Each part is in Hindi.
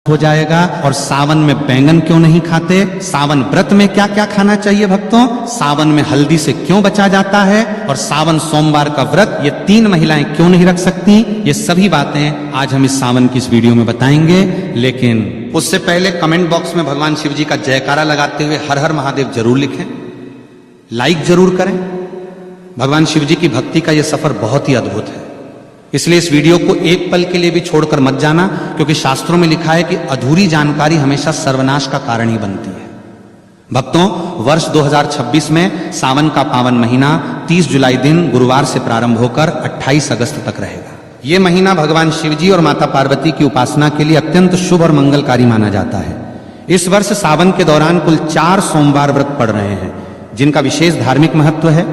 हो जाएगा। और सावन में बैंगन क्यों नहीं खाते, सावन व्रत में क्या क्या खाना चाहिए भक्तों, सावन में हल्दी से क्यों बचा जाता है, और सावन सोमवार का व्रत ये 3 महिलाएं क्यों नहीं रख सकती, ये सभी बातें आज हम इस सावन की इस वीडियो में बताएंगे। लेकिन उससे पहले कमेंट बॉक्स में भगवान शिव जी का जयकारा लगाते हुए हर हर महादेव जरूर लिखें, लाइक जरूर करें। भगवान शिव जी की भक्ति का यह सफर बहुत ही अद्भुत है, इसलिए इस वीडियो को एक पल के लिए भी छोड़कर मत जाना, क्योंकि शास्त्रों में लिखा है कि अधूरी जानकारी हमेशा सर्वनाश का कारण ही बनती है। भक्तों, वर्ष 2026 में सावन का पावन महीना 30 जुलाई दिन गुरुवार से प्रारंभ होकर 28 अगस्त तक रहेगा। ये महीना भगवान शिव जी और माता पार्वती की उपासना के लिए अत्यंत शुभ और मंगलकारी माना जाता है। इस वर्ष सावन के दौरान कुल 4 सोमवार व्रत पड़ रहे हैं, जिनका विशेष धार्मिक महत्व है।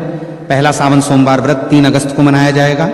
पहला सावन सोमवार व्रत 3 अगस्त को मनाया जाएगा,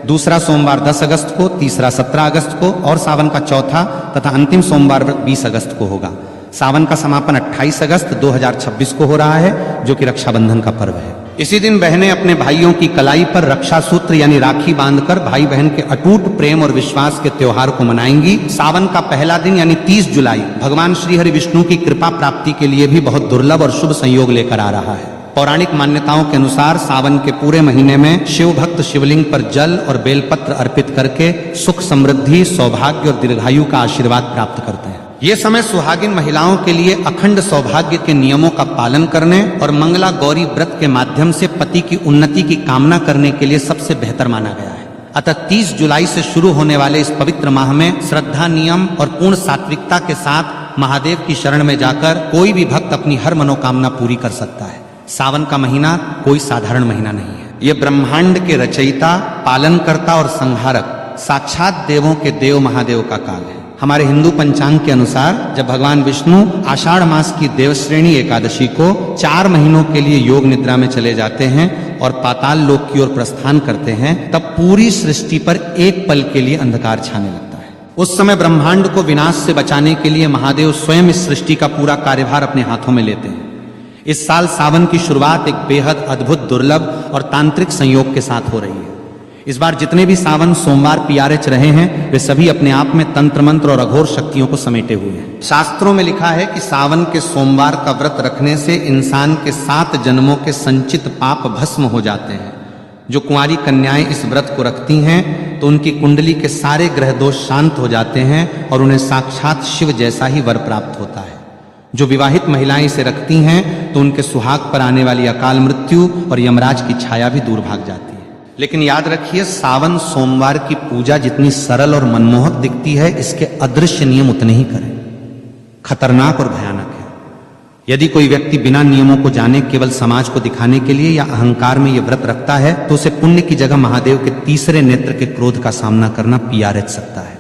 दूसरा सोमवार 10 अगस्त को, तीसरा 17 अगस्त को और सावन का चौथा तथा अंतिम सोमवार व्रत 20 अगस्त को होगा। सावन का समापन 28 अगस्त 2026 को हो रहा है, जो कि रक्षाबंधन का पर्व है। इसी दिन बहनें अपने भाइयों की कलाई पर रक्षा सूत्र यानी राखी बांधकर भाई बहन के अटूट प्रेम और विश्वास के त्योहार को मनाएंगी। सावन का पहला दिन यानी 30 जुलाई भगवान श्री हरि विष्णु की कृपा प्राप्ति के लिए भी बहुत दुर्लभ और शुभ संयोग लेकर आ रहा है। पौराणिक मान्यताओं के अनुसार सावन के पूरे महीने में शिव भक्त शिवलिंग पर जल और बेलपत्र अर्पित करके सुख समृद्धि, सौभाग्य और दीर्घायु का आशीर्वाद प्राप्त करते हैं। ये समय सुहागिन महिलाओं के लिए अखंड सौभाग्य के नियमों का पालन करने और मंगला गौरी व्रत के माध्यम से पति की उन्नति की कामना करने के लिए सबसे बेहतर माना गया है। अतः 30 जुलाई से शुरू होने वाले इस पवित्र माह में श्रद्धा, नियम और पूर्ण सात्विकता के साथ महादेव की शरण में जाकर कोई भी भक्त अपनी हर मनोकामना पूरी कर सकता है। सावन का महीना कोई साधारण महीना नहीं है। ये ब्रह्मांड के रचयिता, पालनकर्ता और संहारक साक्षात देवों के देव महादेव का काल है। हमारे हिंदू पंचांग के अनुसार जब भगवान विष्णु आषाढ़ मास की देवश्रेणी एकादशी को 4 महीनों के लिए योग निद्रा में चले जाते हैं और पाताल लोक की ओर प्रस्थान करते हैं, तब पूरी सृष्टि पर एक पल के लिए अंधकार छाने लगता है। उस समय ब्रह्मांड को विनाश से बचाने के लिए महादेव स्वयं इस सृष्टि का पूरा कार्यभार अपने हाथों में लेते हैं। इस साल सावन की शुरुआत एक बेहद अद्भुत, दुर्लभ और तांत्रिक संयोग के साथ हो रही है। इस बार जितने भी सावन सोमवार PRH रहे हैं, वे सभी अपने आप में तंत्र मंत्र और अघोर शक्तियों को समेटे हुए हैं। शास्त्रों में लिखा है कि सावन के सोमवार का व्रत रखने से इंसान के 7 जन्मों के संचित पाप भस्म हो जाते हैं। जो कुंवारी कन्याएं इस व्रत को रखती हैं तो उनकी कुंडली के सारे ग्रह दोष शांत हो जाते हैं और उन्हें साक्षात शिव जैसा ही वर प्राप्त होता है। जो विवाहित महिलाएं इसे रखती हैं तो उनके सुहाग पर आने वाली अकाल मृत्यु और यमराज की छाया भी दूर भाग जाती है। लेकिन याद रखिए, सावन सोमवार की पूजा जितनी सरल और मनमोहक दिखती है, इसके अदृश्य नियम उतने ही करें खतरनाक और भयानक है। यदि कोई व्यक्ति बिना नियमों को जाने केवल समाज को दिखाने के लिए या अहंकार में यह व्रत रखता है, तो उसे पुण्य की जगह महादेव के तीसरे नेत्र के क्रोध का सामना करना PRH सकता है।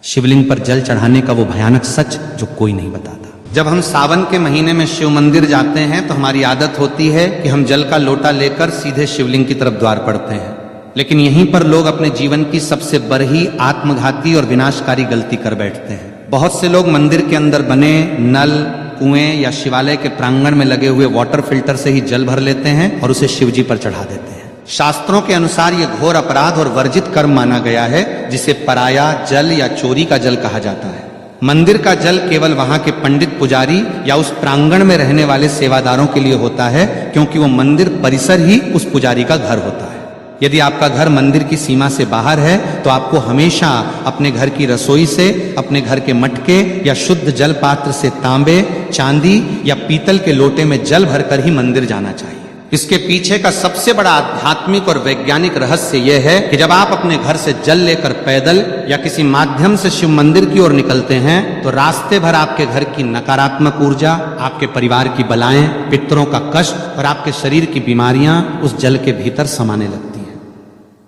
शिवलिंग पर जल चढ़ाने का वो भयानक सच जो कोई नहीं बताता। जब हम सावन के महीने में शिव मंदिर जाते हैं तो हमारी आदत होती है कि हम जल का लोटा लेकर सीधे शिवलिंग की तरफ द्वार पड़ते हैं। लेकिन यहीं पर लोग अपने जीवन की सबसे बड़ी आत्मघाती और विनाशकारी गलती कर बैठते हैं। बहुत से लोग मंदिर के अंदर बने नल, कुएं या शिवालय के प्रांगण में लगे हुए वाटर फिल्टर से ही जल भर लेते हैं और उसे शिव जी पर चढ़ा देते हैं। शास्त्रों के अनुसार यह घोर अपराध और वर्जित कर्म माना गया है, जिसे पराया जल या चोरी का जल कहा जाता है। मंदिर का जल केवल वहां के पंडित पुजारी या उस प्रांगण में रहने वाले सेवादारों के लिए होता है, क्योंकि वो मंदिर परिसर ही उस पुजारी का घर होता है। यदि आपका घर मंदिर की सीमा से बाहर है तो आपको हमेशा अपने घर की रसोई से, अपने घर के मटके या शुद्ध जल पात्र से तांबे, चांदी या पीतल के लोटे में जल भरकर ही मंदिर जाना चाहिए। इसके पीछे का सबसे बड़ा आध्यात्मिक और वैज्ञानिक रहस्य यह है कि जब आप अपने घर से जल लेकर पैदल या किसी माध्यम से शिव मंदिर की ओर निकलते हैं तो रास्ते भर आपके घर की नकारात्मक ऊर्जा, आपके परिवार की बलाएं, पितरों का कष्ट और आपके शरीर की बीमारियां उस जल के भीतर समाने लगती हैं।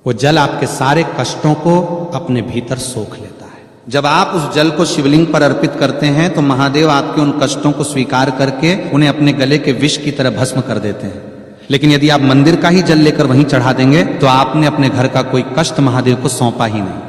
वो जल आपके सारे कष्टों को अपने भीतर सोख लेता है। जब आप उस जल को शिवलिंग पर अर्पित करते हैं तो महादेव आपके उन कष्टों को स्वीकार करके उन्हें अपने गले के विष की तरह भस्म कर देते हैं। लेकिन यदि आप मंदिर का ही जल लेकर वहीं चढ़ा देंगे तो आपने अपने घर का कोई कष्ट महादेव को सौंपा ही नहीं।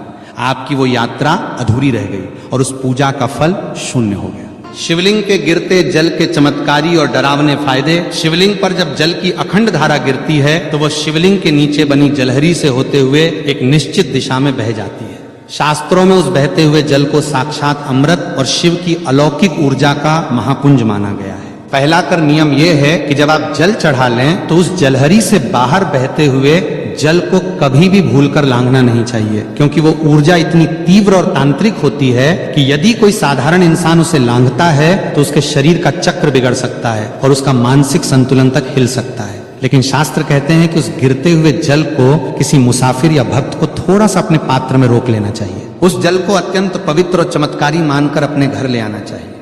आपकी वो यात्रा अधूरी रह गई और उस पूजा का फल शून्य हो गया। शिवलिंग के गिरते जल के चमत्कारी और डरावने फायदे। शिवलिंग पर जब जल की अखंड धारा गिरती है तो वह शिवलिंग के नीचे बनी जलहरी से होते हुए एक निश्चित दिशा में बह जाती है। शास्त्रों में उस बहते हुए जल को साक्षात अमृत और शिव की अलौकिक ऊर्जा का महापुंज माना गया है। पहला कर नियम यह है कि जब आप जल चढ़ा लें तो उस जलहरी से बाहर बहते हुए जल को कभी भी भूलकर लांघना नहीं चाहिए, क्योंकि वो ऊर्जा इतनी तीव्र और तांत्रिक होती है कि यदि कोई साधारण इंसान उसे लांघता है तो उसके शरीर का चक्र बिगड़ सकता है और उसका मानसिक संतुलन तक हिल सकता है। लेकिन शास्त्र कहते हैं कि उस गिरते हुए जल को किसी मुसाफिर या भक्त को थोड़ा सा अपने पात्र में रोक लेना चाहिए। उस जल को अत्यंत पवित्र और चमत्कारी मानकर अपने घर ले आना चाहिए।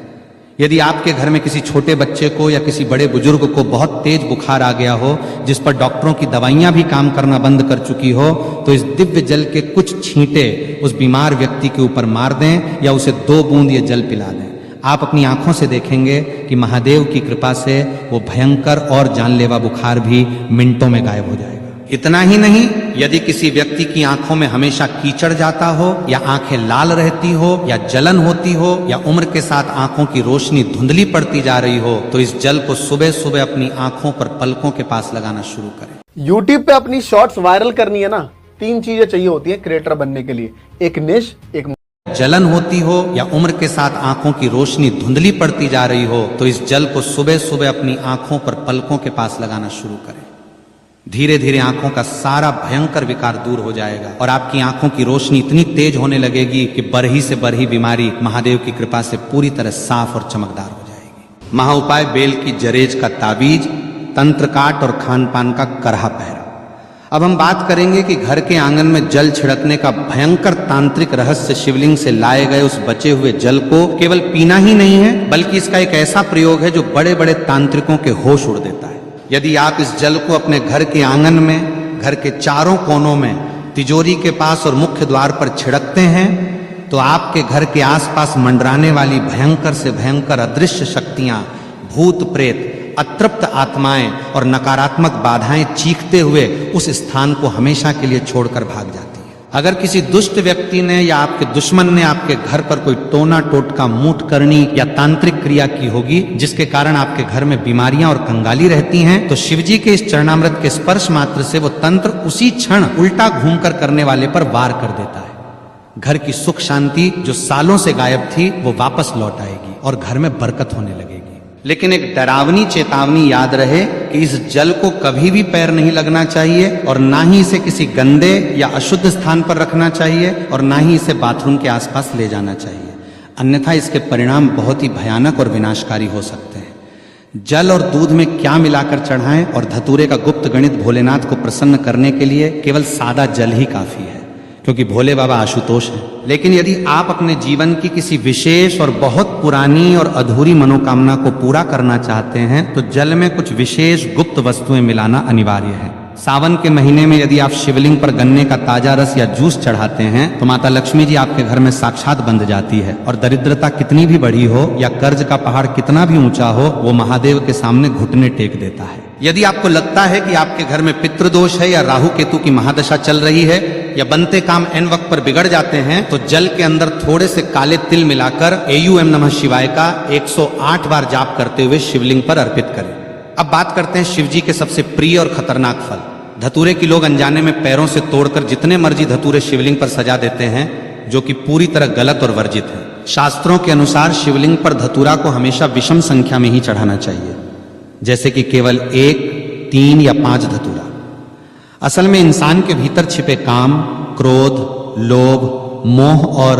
यदि आपके घर में किसी छोटे बच्चे को या किसी बड़े बुजुर्ग को बहुत तेज बुखार आ गया हो, जिस पर डॉक्टरों की दवाइयां भी काम करना बंद कर चुकी हो, तो इस दिव्य जल के कुछ छींटे उस बीमार व्यक्ति के ऊपर मार दें या उसे 2 बूंद ये जल पिला दें। आप अपनी आंखों से देखेंगे कि महादेव की कृपा से वो भयंकर और जानलेवा बुखार भी मिनटों में गायब हो जाएगा। इतना ही नहीं, यदि किसी व्यक्ति की आंखों में हमेशा कीचड़ जाता हो या आंखें लाल रहती हो या जलन होती हो या उम्र के साथ आंखों की रोशनी धुंधली पड़ती जा रही हो, तो इस जल को सुबह सुबह अपनी आंखों पर पलकों के पास लगाना शुरू करें। YouTube पे अपनी शॉर्ट्स वायरल करनी है ना, 3 चीजें चाहिए होती है क्रिएटर बनने के लिए, एक निश, एक जलन होती हो या उम्र के साथ आंखों की रोशनी धुंधली पड़ती जा रही हो, तो इस जल को सुबह सुबह अपनी आंखों पर पलकों के पास लगाना शुरू करें। धीरे धीरे आंखों का सारा भयंकर विकार दूर हो जाएगा और आपकी आंखों की रोशनी इतनी तेज होने लगेगी कि बरही से बरही बीमारी महादेव की कृपा से पूरी तरह साफ और चमकदार हो जाएगी। महाउपाय बेल की जरेज का ताबीज, तंत्र काट और खान पान का करहा पहरा। अब हम बात करेंगे कि घर के आंगन में जल छिड़कने का भयंकर तांत्रिक रहस्य शिवलिंग से लाए गए उस बचे हुए जल को केवल पीना ही नहीं है, बल्कि इसका एक ऐसा प्रयोग है जो बड़े बड़े तांत्रिकों के होश उड़ देता है। यदि आप इस जल को अपने घर के आंगन में, घर के चारों कोनों में, तिजोरी के पास और मुख्य द्वार पर छिड़कते हैं, तो आपके घर के आसपास मंडराने वाली भयंकर से भयंकर अदृश्य शक्तियां, भूत प्रेत, अतृप्त आत्माएं और नकारात्मक बाधाएं चीखते हुए उस स्थान को हमेशा के लिए छोड़कर भाग जाती है। अगर किसी दुष्ट व्यक्ति ने या आपके दुश्मन ने आपके घर पर कोई टोना टोटका, मूठ करनी या तांत्रिक क्रिया की होगी जिसके कारण आपके घर में बीमारियां और कंगाली रहती हैं, तो शिवजी के इस चरणामृत के स्पर्श मात्र से वो तंत्र उसी क्षण उल्टा घूमकर करने वाले पर वार कर देता है। घर की सुख शांति जो सालों से गायब थी वो वापस लौट आएगी और घर में बरकत होने लगेगी। लेकिन एक डरावनी चेतावनी याद रहे कि इस जल को कभी भी पैर नहीं लगना चाहिए और ना ही इसे किसी गंदे या अशुद्ध स्थान पर रखना चाहिए और ना ही इसे बाथरूम के आसपास ले जाना चाहिए, अन्यथा इसके परिणाम बहुत ही भयानक और विनाशकारी हो सकते हैं। जल और दूध में क्या मिलाकर चढ़ाएं और धतूरे का गुप्त गणित भोलेनाथ को प्रसन्न करने के लिए केवल सादा जल ही काफी है, क्योंकि भोले बाबा आशुतोष हैं। लेकिन यदि आप अपने जीवन की किसी विशेष और बहुत पुरानी और अधूरी मनोकामना को पूरा करना चाहते हैं तो जल में कुछ विशेष गुप्त वस्तुएं मिलाना अनिवार्य है। सावन के महीने में यदि आप शिवलिंग पर गन्ने का ताजा रस या जूस चढ़ाते हैं तो माता लक्ष्मी जी आपके घर में साक्षात बंध जाती है और दरिद्रता कितनी भी बड़ी हो या कर्ज का पहाड़ कितना भी ऊंचा हो, वो महादेव के सामने घुटने टेक देता है। यदि आपको लगता है कि आपके घर में पितृदोष है या राहु केतु की महादशा चल रही है या बनते काम एन वक्त पर बिगड़ जाते हैं, तो जल के अंदर थोड़े से काले तिल मिलाकर AUM नमः शिवाय का 108 बार जाप करते हुए शिवलिंग पर अर्पित करें। अब बात करते हैं शिवजी के सबसे प्रिय और खतरनाक फल धतूरे की। लोग अनजाने में पैरों से तोड़कर जितने मर्जी धतूरे शिवलिंग पर सजा देते हैं, जो कि पूरी तरह गलत और वर्जित है। शास्त्रों के अनुसार शिवलिंग पर धतूरा को हमेशा विषम संख्या में ही चढ़ाना चाहिए, जैसे कि केवल 1, 3 या 5 धतूरा। असल में इंसान के भीतर छिपे काम, क्रोध, लोभ, मोह और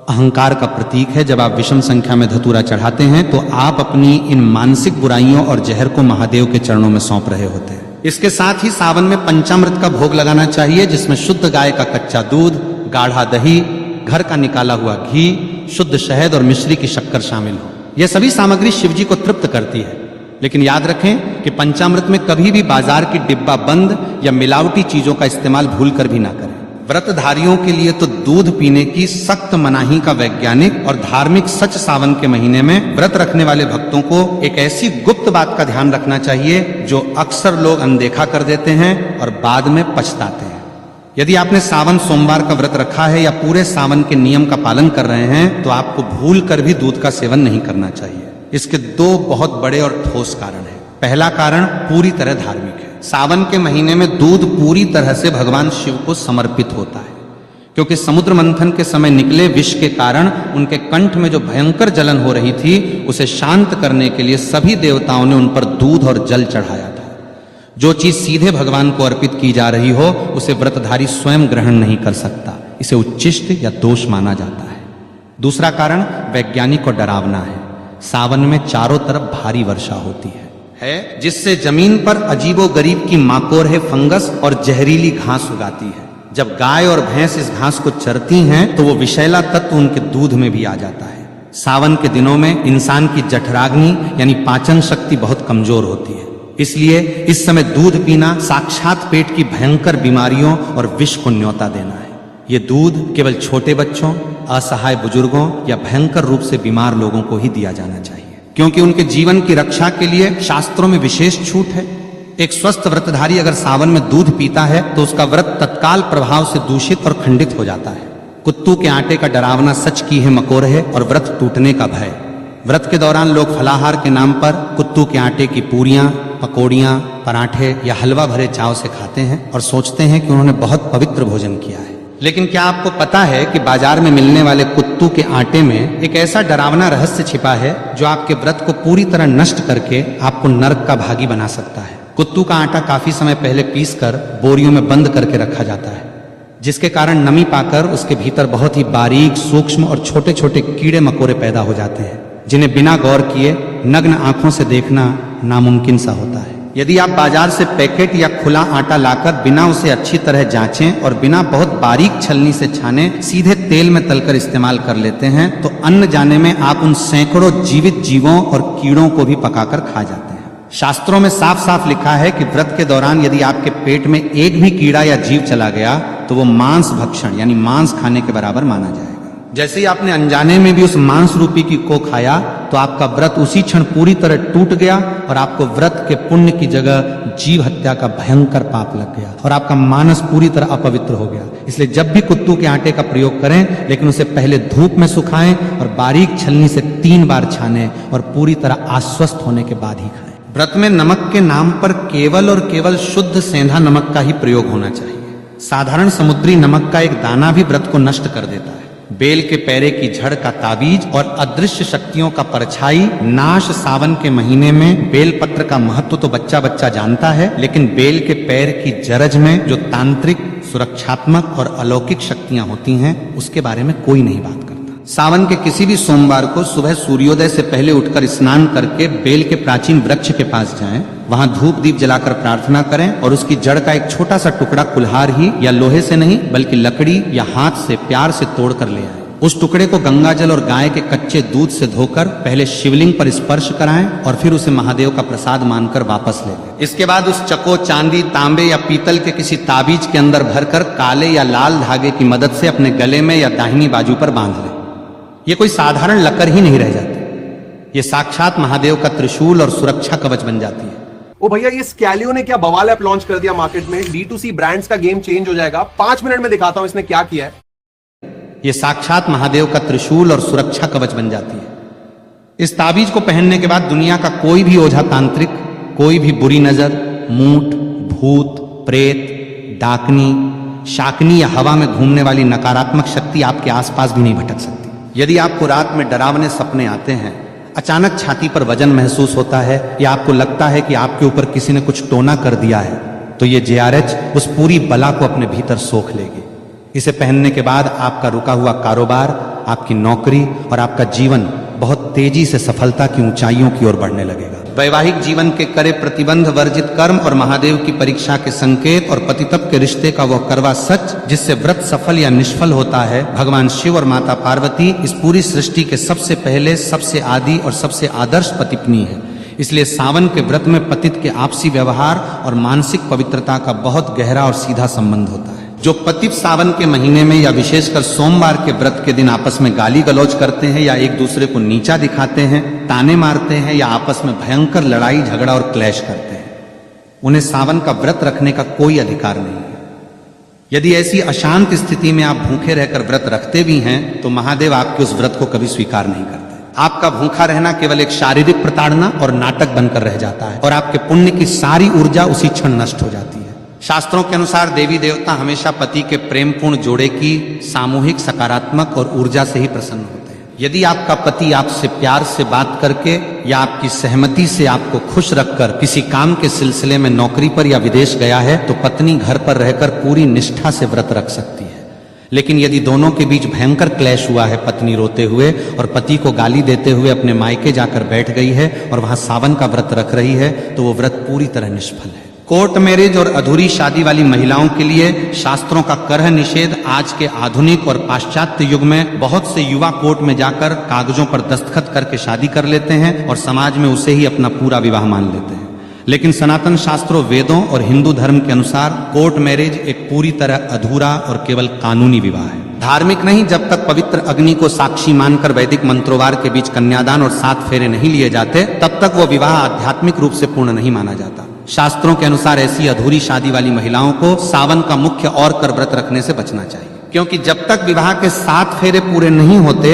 अहंकार का प्रतीक है। जब आप विषम संख्या में धतूरा चढ़ाते हैं तो आप अपनी इन मानसिक बुराइयों और जहर को महादेव के चरणों में सौंप रहे होते हैं। इसके साथ ही सावन में पंचामृत का भोग लगाना चाहिए, जिसमें शुद्ध गाय का कच्चा दूध, गाढ़ा दही, घर का निकाला हुआ घी, शुद्ध शहद और मिश्री की शक्कर शामिल हो। यह सभी सामग्री शिवजी को तृप्त करती है। लेकिन याद रखें कि पंचामृत में कभी भी बाजार की डिब्बा बंद या मिलावटी चीजों का इस्तेमाल भूलकर भी ना करें। व्रतधारियों के लिए तो दूध पीने की सख्त मनाही का वैज्ञानिक और धार्मिक सच सावन के महीने में व्रत रखने वाले भक्तों को एक ऐसी गुप्त बात का ध्यान रखना चाहिए जो अक्सर लोग अनदेखा कर देते हैं और बाद में पछताते हैं। यदि आपने सावन सोमवार का व्रत रखा है या पूरे सावन के नियम का पालन कर रहे हैं तो आपको भूल कर भी दूध का सेवन नहीं करना चाहिए। इसके 2 बहुत बड़े और ठोस कारण हैं। पहला कारण पूरी तरह धार्मिक है। सावन के महीने में दूध पूरी तरह से भगवान शिव को समर्पित होता है, क्योंकि समुद्र मंथन के समय निकले विष के कारण उनके कंठ में जो भयंकर जलन हो रही थी उसे शांत करने के लिए सभी देवताओं ने उन पर दूध और जल चढ़ाया था। जो चीज सीधे भगवान को अर्पित की जा रही हो उसे व्रतधारी स्वयं ग्रहण नहीं कर सकता, इसे उच्चिष्ट या दोष माना जाता है। दूसरा कारण वैज्ञानिक और डरावना है। सावन में चारों तरफ भारी वर्षा होती है जिससे जमीन पर अजीबोगरीब की माकोर फंगस और जहरीली घास उगाती है। जब गाय और भैंस इस घास को चरती हैं तो वो विषैला तत्व उनके दूध में भी आ जाता है। सावन के दिनों में इंसान की जठराग्नि यानी पाचन शक्ति बहुत कमजोर होती है, इसलिए इस समय दूध पीना साक्षात पेट की भयंकर बीमारियों और विष को न्योता देना है। ये दूध केवल छोटे बच्चों, असहाय बुजुर्गों या भयंकर रूप से बीमार लोगों को ही दिया जाना चाहिए, क्योंकि उनके जीवन की रक्षा के लिए शास्त्रों में विशेष छूट है। एक स्वस्थ व्रतधारी अगर सावन में दूध पीता है तो उसका व्रत तत्काल प्रभाव से दूषित और खंडित हो जाता है। कुत्तू के आटे का डरावना सच की है मकोर है और व्रत टूटने का भय। व्रत के दौरान लोग फलाहार के नाम पर कुत्तू के आटे की पूरियां, पकौड़ियां, पराठे या हलवा भरे चाव से खाते हैं और सोचते हैं कि उन्होंने बहुत पवित्र भोजन किया है। लेकिन क्या आपको पता है कि बाजार में मिलने वाले कुत्तू के आटे में एक ऐसा डरावना रहस्य छिपा है जो आपके व्रत को पूरी तरह नष्ट करके आपको नरक का भागी बना सकता है। कुत्तू का आटा काफी समय पहले पीसकर बोरियों में बंद करके रखा जाता है, जिसके कारण नमी पाकर उसके भीतर बहुत ही बारीक, सूक्ष्म और छोटे छोटे कीड़े मकोड़े पैदा हो जाते हैं, जिन्हें बिना गौर किए नग्न आंखों से देखना नामुमकिन सा होता है। यदि आप बाजार से पैकेट या खुला आटा लाकर बिना उसे अच्छी तरह जांचें और बिना बहुत बारीक छलनी से छाने सीधे तेल में तलकर इस्तेमाल कर लेते हैं तो अन्न जाने में आप उन सैकड़ों जीवित जीवों और कीड़ों को भी पकाकर खा जाते हैं। शास्त्रों में साफ साफ लिखा है कि व्रत के दौरान यदि आपके पेट में एक भी कीड़ा या जीव चला गया तो वो मांस भक्षण यानी मांस खाने के बराबर माना जाएगा। जैसे ही आपने अनजाने में भी उस मांस रूपी की को खाया तो आपका व्रत उसी क्षण पूरी तरह टूट गया और आपको व्रत के पुण्य की जगह जीव हत्या का भयंकर पाप लग गया और आपका मानस पूरी तरह अपवित्र हो गया। इसलिए जब भी कुत्तू के आटे का प्रयोग करें, लेकिन उसे पहले धूप में सुखाएं और बारीक छलनी से 3 बार छानें और पूरी तरह आश्वस्त होने के बाद ही खाएं। व्रत में नमक के नाम पर केवल और केवल शुद्ध सेंधा नमक का ही प्रयोग होना चाहिए। साधारण समुद्री नमक का एक दाना भी व्रत को नष्ट कर देता है। बेल के पैरे की झड़ का ताबीज और अदृश्य शक्तियों का परछाई नाश सावन के महीने में बेल पत्र का महत्व तो बच्चा बच्चा जानता है, लेकिन बेल के पैर की जरज में जो तांत्रिक, सुरक्षात्मक और अलौकिक शक्तियां होती हैं उसके बारे में कोई नहीं बात करता। सावन के किसी भी सोमवार को सुबह सूर्योदय से पहले उठकर स्नान करके बेल के प्राचीन वृक्ष के पास जाएं, वहां धूप दीप जलाकर प्रार्थना करें और उसकी जड़ का एक छोटा सा टुकड़ा कुल्हार ही या लोहे से नहीं बल्कि लकड़ी या हाथ से प्यार से तोड़ कर ले आए। उस टुकड़े को गंगा जल और गाय के कच्चे दूध से धोकर पहले शिवलिंग पर स्पर्श कराएं और फिर उसे महादेव का प्रसाद मानकर वापस ले लें। इसके बाद उस चको, चांदी, तांबे या पीतल के किसी ताबीज के अंदर भरकर काले या लाल धागे की मदद से अपने गले में या दाहिनी बाजू पर बांध लें। ये कोई साधारण लकर ही नहीं रह जाती, ये साक्षात महादेव का त्रिशूल और सुरक्षा कवच बन जाती है। ओ भैया, ये स्कैलियो ने क्या बवाल ऐप लॉन्च कर दिया मार्केट में। D2C ब्रांड्स का गेम चेंज हो जाएगा। 5 मिनट में दिखाता हूं इसने क्या किया है। ये साक्षात महादेव का त्रिशूल और सुरक्षा कवच बन जाती है। इस ताबीज को पहनने के बाद दुनिया का कोई भी ओझा तांत्रिक, कोई भी बुरी नजर, मूठ, भूत, प्रेत, डाकनी, शाकनी या हवा में घूमने वाली नकारात्मक शक्ति आपके आसपास भी नहीं भटक सकती। यदि आपको रात में डरावने सपने आते हैं, अचानक छाती पर वजन महसूस होता है या आपको लगता है कि आपके ऊपर किसी ने कुछ टोना कर दिया है, तो ये JRH उस पूरी बला को अपने भीतर सोख लेगी। इसे पहनने के बाद आपका रुका हुआ कारोबार, आपकी नौकरी और आपका जीवन बहुत तेजी से सफलता की ऊंचाइयों की ओर बढ़ने लगेगा। वैवाहिक जीवन के करे प्रतिबंध वर्जित कर्म और महादेव की परीक्षा के संकेत और पतितप के रिश्ते का वह करवा सच जिससे व्रत सफल या निष्फल होता है, भगवान शिव और माता पार्वती इस पूरी सृष्टि के सबसे पहले, सबसे आदि और सबसे आदर्श पतिपत्नी है। इसलिए सावन के व्रत में पतित के आपसी व्यवहार और मानसिक पवित्रता का बहुत गहरा और सीधा संबंध होता है। जो पतित सावन के महीने में या विशेषकर सोमवार के व्रत के दिन आपस में गाली गलौज करते हैं या एक दूसरे को नीचा दिखाते हैं, ताने मारते हैं या आपस में भयंकर लड़ाई झगड़ा और क्लैश करते हैं, उन्हें सावन का व्रत रखने का कोई अधिकार नहीं है। यदि ऐसी अशांत स्थिति में आप भूखे रहकर व्रत रखते भी हैं तो महादेव आपके उस व्रत को कभी स्वीकार नहीं करते। आपका भूखा रहना केवल एक शारीरिक प्रताड़ना और नाटक बनकर रह जाता है और आपके पुण्य की सारी ऊर्जा उसी क्षण नष्ट हो जाती है। शास्त्रों के अनुसार देवी देवता हमेशा पति के प्रेमपूर्ण जोड़े की सामूहिक सकारात्मक और ऊर्जा से ही प्रसन्न होते हैं। यदि आपका पति आपसे प्यार से बात करके या आपकी सहमति से आपको खुश रखकर किसी काम के सिलसिले में नौकरी पर या विदेश गया है तो पत्नी घर पर रहकर पूरी निष्ठा से व्रत रख सकती है। लेकिन यदि दोनों के बीच भयंकर क्लैश हुआ है, पत्नी रोते हुए और पति को गाली देते हुए अपने मायके जाकर बैठ गई है और वहां सावन का व्रत रख रही है, तो वो व्रत पूरी तरह निष्फल है। कोर्ट मैरिज और अधूरी शादी वाली महिलाओं के लिए शास्त्रों का करह निषेध आज के आधुनिक और पाश्चात्य युग में बहुत से युवा कोर्ट में जाकर कागजों पर दस्तखत करके शादी कर लेते हैं और समाज में उसे ही अपना पूरा विवाह मान लेते हैं। लेकिन सनातन शास्त्रों, वेदों और हिंदू धर्म के अनुसार कोर्ट मैरिज एक पूरी तरह अधूरा और केवल कानूनी विवाह है। धार्मिक नहीं, जब तक पवित्र अग्नि को साक्षी मानकर वैदिक मंत्रोवार के बीच कन्यादान और 7 फेरे नहीं लिए जाते, तब तक वो विवाह आध्यात्मिक रूप से पूर्ण नहीं माना जाता। शास्त्रों के अनुसार ऐसी अधूरी शादी वाली महिलाओं को सावन का मुख्य और कर व्रत रखने से बचना चाहिए, क्योंकि जब तक विवाह के 7 फेरे पूरे नहीं होते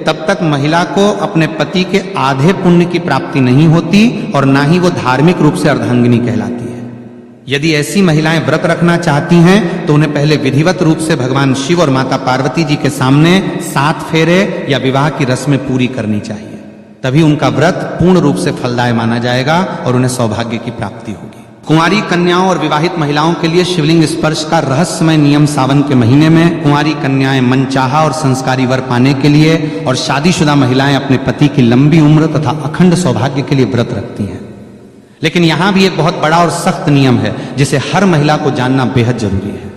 तब तक महिला को अपने पति के आधे पुण्य की प्राप्ति नहीं होती और ना ही वो धार्मिक रूप से अर्धांगिनी कहलाती है। यदि ऐसी महिलाएं व्रत रखना चाहती हैं तो उन्हें पहले विधिवत रूप से भगवान शिव और माता पार्वती जी के सामने 7 फेरे या विवाह की रस्में पूरी करनी चाहिए। तभी उनका व्रत पूर्ण रूप से फलदायी माना जाएगा और उन्हें सौभाग्य की प्राप्ति होगी। कुंवारी कन्याओं और विवाहित महिलाओं के लिए शिवलिंग स्पर्श का रहस्यमय नियम सावन के महीने में कुंवारी कन्याएं मनचाहा और संस्कारी वर पाने के लिए और शादीशुदा महिलाएं अपने पति की लंबी उम्र तथा अखंड सौभाग्य के लिए व्रत रखती हैं। लेकिन यहां भी एक बहुत बड़ा और सख्त नियम है जिसे हर महिला को जानना बेहद जरूरी है।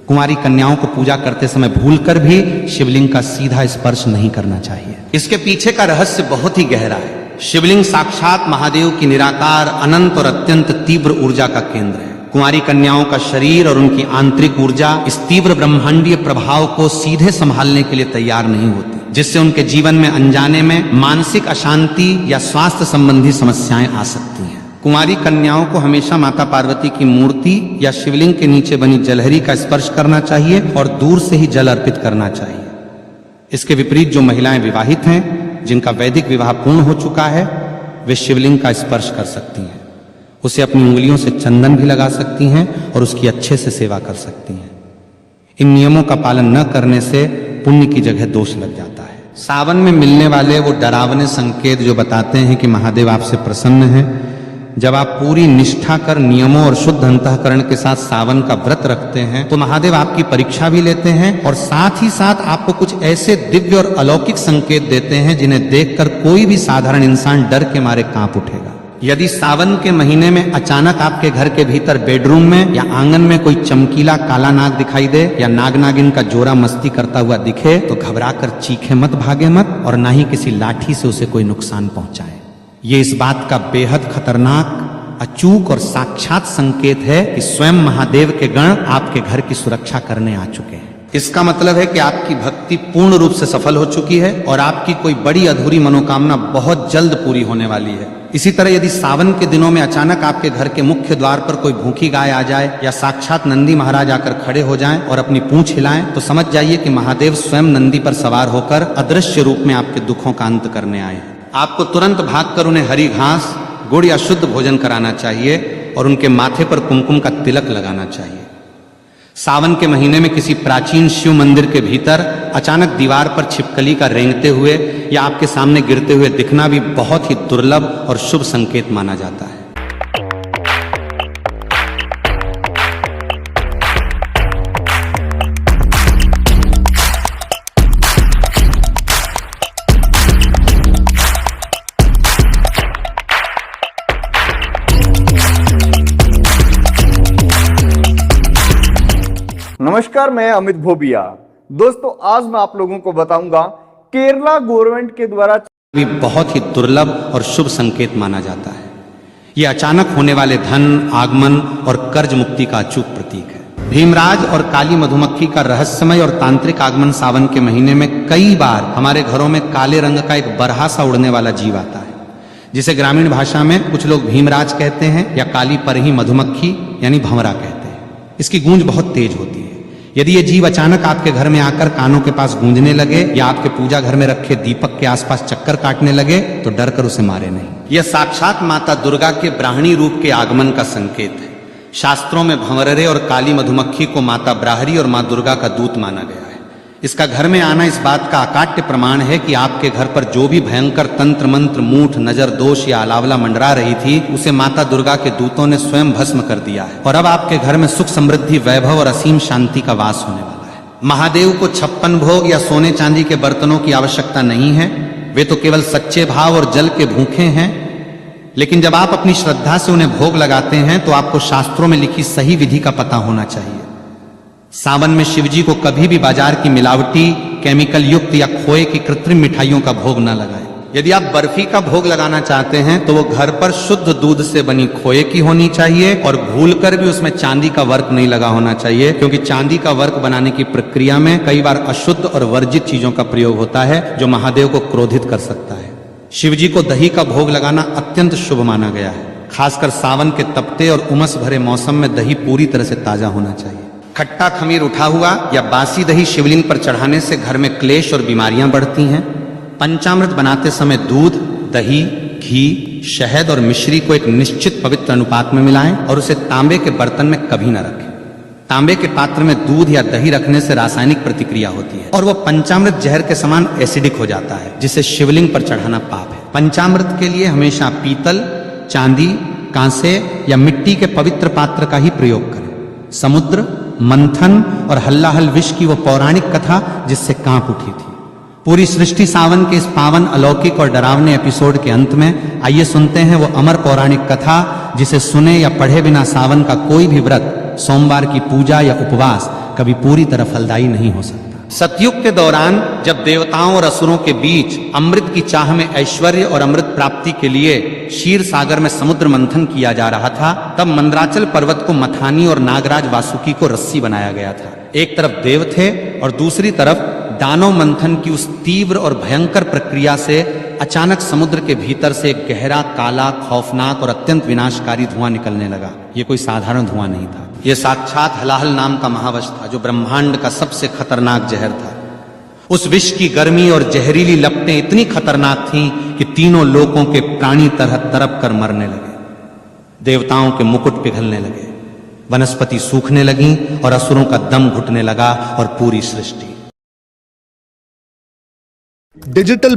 कुंवारी कन्याओं को पूजा करते समय भूलकर भी शिवलिंग का सीधा स्पर्श नहीं करना चाहिए। इसके पीछे का रहस्य बहुत ही गहरा है। शिवलिंग साक्षात महादेव की निराकार, अनंत और अत्यंत तीव्र ऊर्जा का केंद्र है। कुंवारी कन्याओं का शरीर और उनकी आंतरिक ऊर्जा इस तीव्र ब्रह्मांडीय प्रभाव को सीधे संभालने के लिए तैयार नहीं होती, जिससे उनके जीवन में अनजाने में मानसिक अशांति या स्वास्थ्य संबंधी समस्याएं आ सकती हैं। कुंवारी कन्याओं को हमेशा माता पार्वती की मूर्ति या शिवलिंग के नीचे बनी जलहरी का स्पर्श करना चाहिए और दूर से ही जल अर्पित करना चाहिए। इसके विपरीत जो महिलाएं विवाहित हैं, जिनका वैदिक विवाह पूर्ण हो चुका है, वे शिवलिंग का स्पर्श कर सकती हैं। उसे अपनी उंगलियों से चंदन भी लगा सकती हैं और उसकी अच्छे से सेवा कर सकती हैं। इन नियमों का पालन न करने से पुण्य की जगह दोष लग जाता है। सावन में मिलने वाले वो डरावने संकेत जो बताते हैं कि महादेव आपसे प्रसन्न हैं, जब आप पूरी निष्ठा कर नियमों और शुद्ध अंतःकरण के साथ सावन का व्रत रखते हैं तो महादेव आपकी परीक्षा भी लेते हैं और साथ ही साथ आपको कुछ ऐसे दिव्य और अलौकिक संकेत देते हैं जिन्हें देखकर कोई भी साधारण इंसान डर के मारे कांप उठेगा। यदि सावन के महीने में अचानक आपके घर के भीतर बेडरूम में या आंगन में कोई चमकीला काला नाग दिखाई दे या नाग नागिन का जोरा मस्ती करता हुआ दिखे तो घबराकर चीखे मत, भागे मत और ना ही किसी लाठी से उसे कोई नुकसान पहुंचाए। ये इस बात का बेहद खतरनाक, अचूक और साक्षात संकेत है कि स्वयं महादेव के गण आपके घर की सुरक्षा करने आ चुके हैं। इसका मतलब है कि आपकी भक्ति पूर्ण रूप से सफल हो चुकी है और आपकी कोई बड़ी अधूरी मनोकामना बहुत जल्द पूरी होने वाली है। इसी तरह यदि सावन के दिनों में अचानक आपके घर के मुख्य द्वार पर कोई भूखी गाय आ जाए या साक्षात नंदी महाराज आकर खड़े हो जाएं और अपनी पूंछ हिलाएं तो समझ जाइए कि महादेव स्वयं नंदी पर सवार होकर अदृश्य रूप में आपके दुखों का अंत करने आए हैं। आपको तुरंत भागकर उन्हें हरी घास, गुड़ या शुद्ध भोजन कराना चाहिए और उनके माथे पर कुमकुम का तिलक लगाना चाहिए। सावन के महीने में किसी प्राचीन शिव मंदिर के भीतर अचानक दीवार पर छिपकली का रेंगते हुए या आपके सामने गिरते हुए दिखना भी बहुत ही दुर्लभ और शुभ संकेत माना जाता है। नमस्कार, मैं अमित भोबिया। दोस्तों, आज मैं आप लोगों को बताऊंगा केरला गवर्नमेंट के द्वारा भी बहुत ही दुर्लभ और शुभ संकेत माना जाता है। यह अचानक होने वाले धन, आगमन और कर्ज मुक्ति का अचूक प्रतीक है। भीमराज और काली मधुमक्खी का रहस्यमय और तांत्रिक आगमन सावन के महीने में कई बार हमारे घरों में काले रंग का एक बरहा सा उड़ने वाला जीव आता है, जिसे ग्रामीण भाषा में कुछ लोग भीमराज कहते हैं या काली परही मधुमक्खी यानी भंवरा कहते हैं। इसकी गूंज बहुत तेज होती है। यदि ये जीव अचानक आपके घर में आकर कानों के पास गूंजने लगे या आपके पूजा घर में रखे दीपक के आसपास चक्कर काटने लगे तो डर कर उसे मारे नहीं। यह साक्षात माता दुर्गा के ब्राह्मणी रूप के आगमन का संकेत है। शास्त्रों में भंवररे और काली मधुमक्खी को माता ब्राहरी और मां दुर्गा का दूत माना गया है। इसका घर में आना इस बात का अकाट्य प्रमाण है कि आपके घर पर जो भी भयंकर तंत्र मंत्र, मूठ, नजर दोष या अलावला मंडरा रही थी, उसे माता दुर्गा के दूतों ने स्वयं भस्म कर दिया है और अब आपके घर में सुख, समृद्धि, वैभव और असीम शांति का वास होने वाला है। महादेव को 56 भोग या सोने चांदी के बर्तनों की आवश्यकता नहीं है, वे तो केवल सच्चे भाव और जल के भूखे हैं। लेकिन जब आप अपनी श्रद्धा से उन्हें भोग लगाते हैं तो आपको शास्त्रों में लिखी सही विधि का पता होना चाहिए। सावन में शिवजी को कभी भी बाजार की मिलावटी, केमिकल युक्त या खोए की कृत्रिम मिठाइयों का भोग न लगाएं। यदि आप बर्फी का भोग लगाना चाहते हैं तो वो घर पर शुद्ध दूध से बनी खोए की होनी चाहिए और भूलकर भी उसमें चांदी का वर्क नहीं लगा होना चाहिए, क्योंकि चांदी का वर्क बनाने की प्रक्रिया में कई बार अशुद्ध और वर्जित चीजों का प्रयोग होता है जो महादेव को क्रोधित कर सकता है। शिवजी को दही का भोग लगाना अत्यंत शुभ माना गया है। खासकर सावन के तपते और उमस भरे मौसम में दही पूरी तरह से ताजा होना चाहिए। खट्टा खमीर उठा हुआ या बासी दही शिवलिंग पर चढ़ाने से घर में क्लेश और बीमारियां बढ़ती हैं। पंचामृत बनाते समय दूध, दही, घी, शहद और मिश्री को एक निश्चित पवित्र अनुपात में मिलाएं और उसे तांबे के बर्तन में कभी न रखें। तांबे के पात्र में दूध या दही रखने से रासायनिक प्रतिक्रिया होती है और वह पंचामृत जहर के समान एसिडिक हो जाता है, जिसे शिवलिंग पर चढ़ाना पाप है। पंचामृत के लिए हमेशा पीतल, चांदी, कांसे या मिट्टी के पवित्र पात्र का ही प्रयोग करें। समुद्र, मंथन और हल्लाहल विष की वो पौराणिक कथा जिससे कांप उठी थी। पूरी सृष्टि सावन के इस पावन, अलौकिक और डरावने एपिसोड के अंत में आइए सुनते हैं वो अमर पौराणिक कथा जिसे सुने या पढ़े बिना सावन का कोई भी व्रत, सोमवार की पूजा या उपवास कभी पूरी तरह फलदायी नहीं हो सकता। सतयुग के दौरान जब देवताओं और असुरों के बीच अमृत की चाह में ऐश्वर्य और अमृत प्राप्ति के लिए क्षीर सागर में समुद्र मंथन किया जा रहा था, तब मंदराचल पर्वत को मथानी और नागराज वासुकी को रस्सी बनाया गया था। एक तरफ देव थे और दूसरी तरफ दानव मंथन की उस तीव्र और भयंकर प्रक्रिया से अचानक समुद्र के भीतर से एक गहरा, काला, खौफनाक और अत्यंत विनाशकारी धुआं निकलने लगा। ये कोई साधारण धुआं नहीं था, ये साक्षात हलाहल नाम का महावश था जो ब्रह्मांड का सबसे खतरनाक जहर था। उस विष की गर्मी और जहरीली लपटें इतनी खतरनाक थीं कि तीनों लोकों के प्राणी तरह तरप कर मरने लगे। देवताओं के मुकुट पिघलने लगे, वनस्पति सूखने लगी और असुरों का दम घुटने लगा और पूरी सृष्टि। डिजिटल